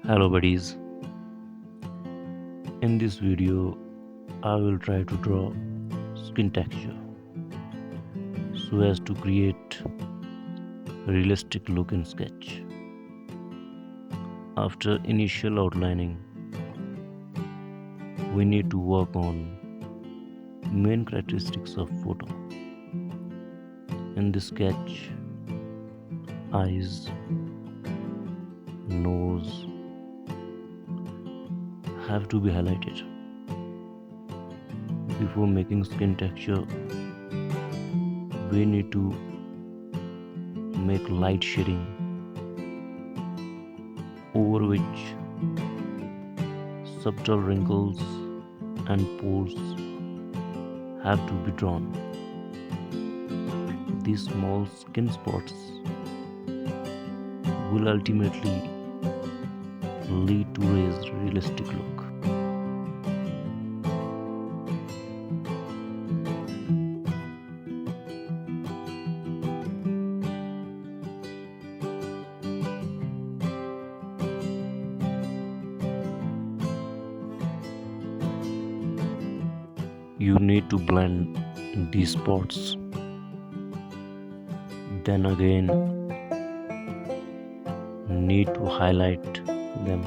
Hello buddies, in this video I will try to draw skin texture so as to create a realistic look in sketch. After initial outlining, we need to work on main characteristics of photo. In this sketch, eyes, nose have to be highlighted. Before making skin texture, we need to make light shading over which subtle wrinkles and pores have to be drawn. These small skin spots will ultimately lead to a realistic look. You need to blend these spots. Then again, need to highlight them.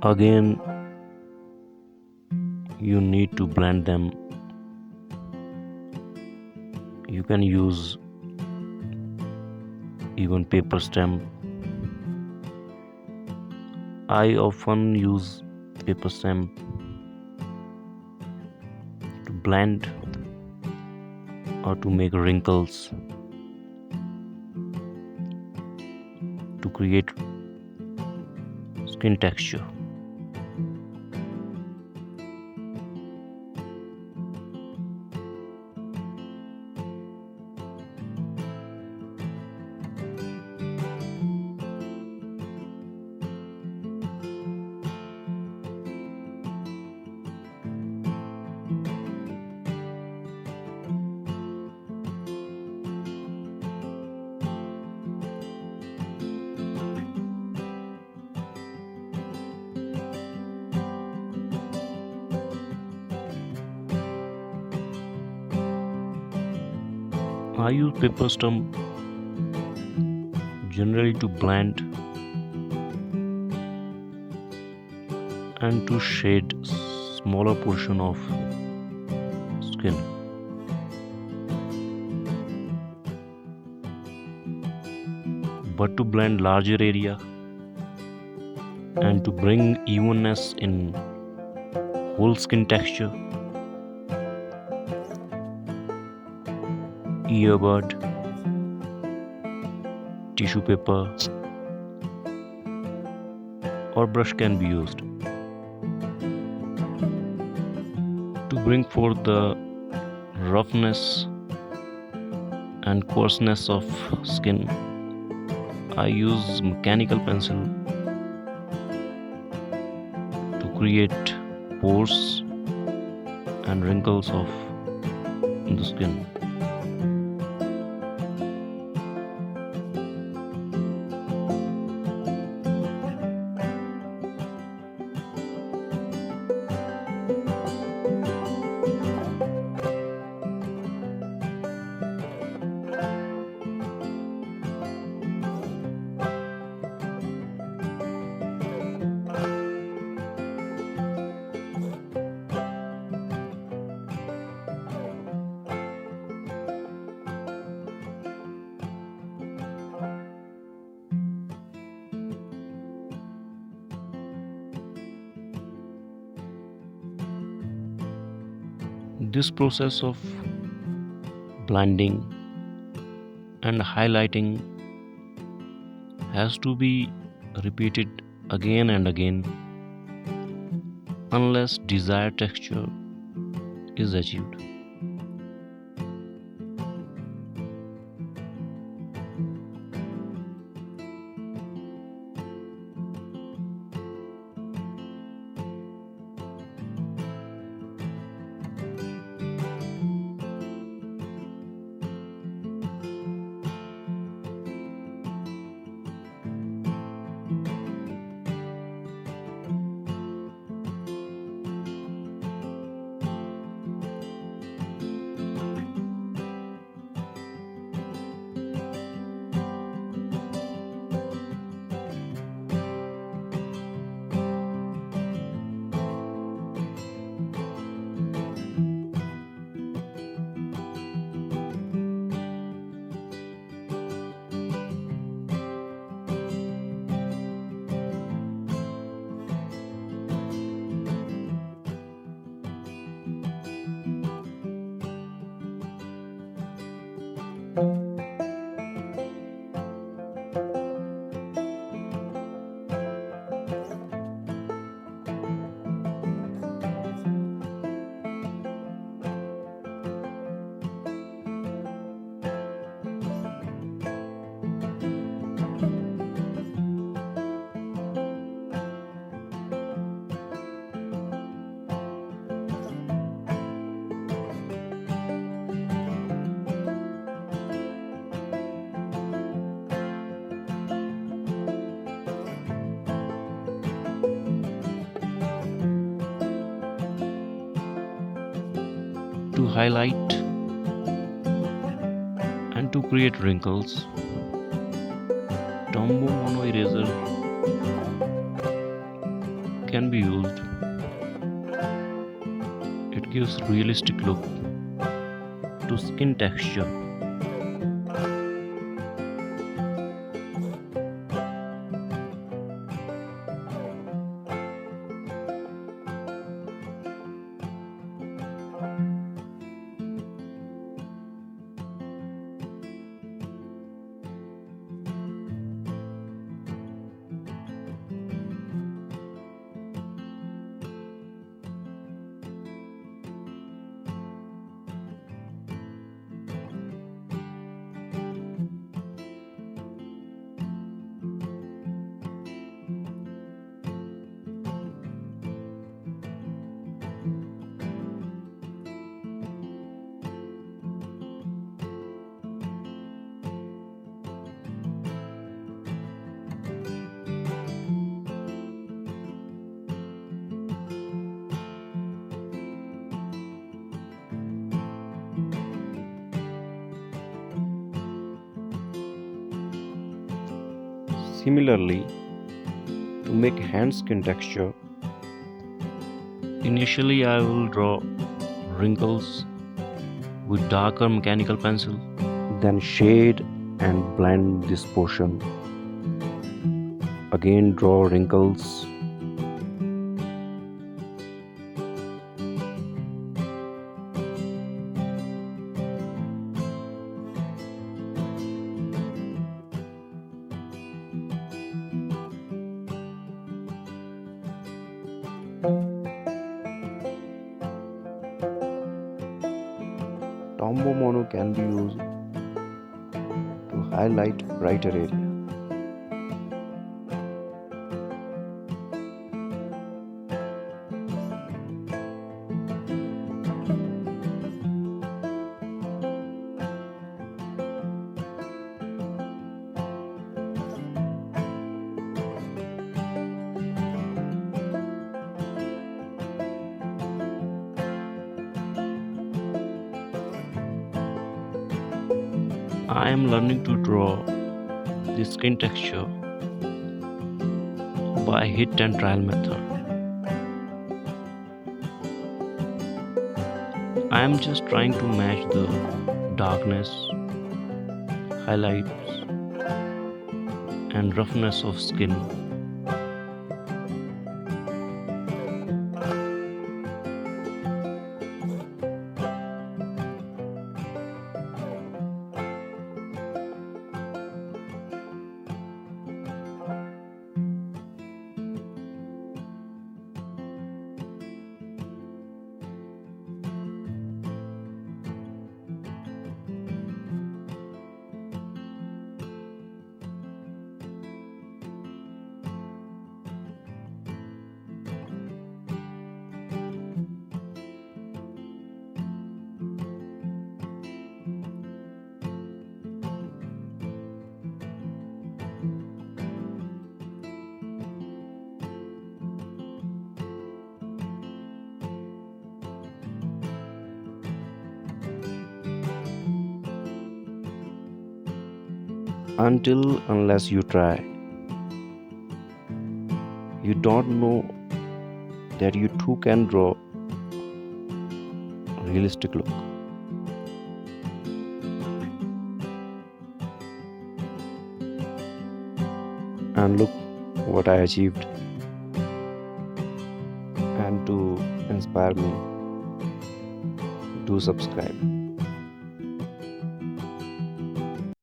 Again, you need to blend them. You can use even paper stamp. I often use paper stamp to blend or to make wrinkles to create skin texture. I use paper stump generally to blend and to shade smaller portion of skin. But to blend larger area and to bring evenness in whole skin texture, earbud, tissue paper or brush can be used. To bring forth the roughness and coarseness of skin, I use mechanical pencil to create pores and wrinkles of the skin. This process of blending and highlighting has to be repeated again and again unless desired texture is achieved. To highlight and to create wrinkles, Tombow mono eraser can be used. It gives realistic look to skin texture. Similarly, to make hand skin texture, initially I will draw wrinkles with darker mechanical pencil, then shade and blend this portion. Again draw wrinkles. Tombow mono can be used to highlight brighter area. I am learning to draw the skin texture by hit and trial method. I am just trying to match the darkness, highlights, and roughness of skin. Until unless you try, you don't know that you too can draw realistic look. And look what I achieved. And to inspire me, do subscribe.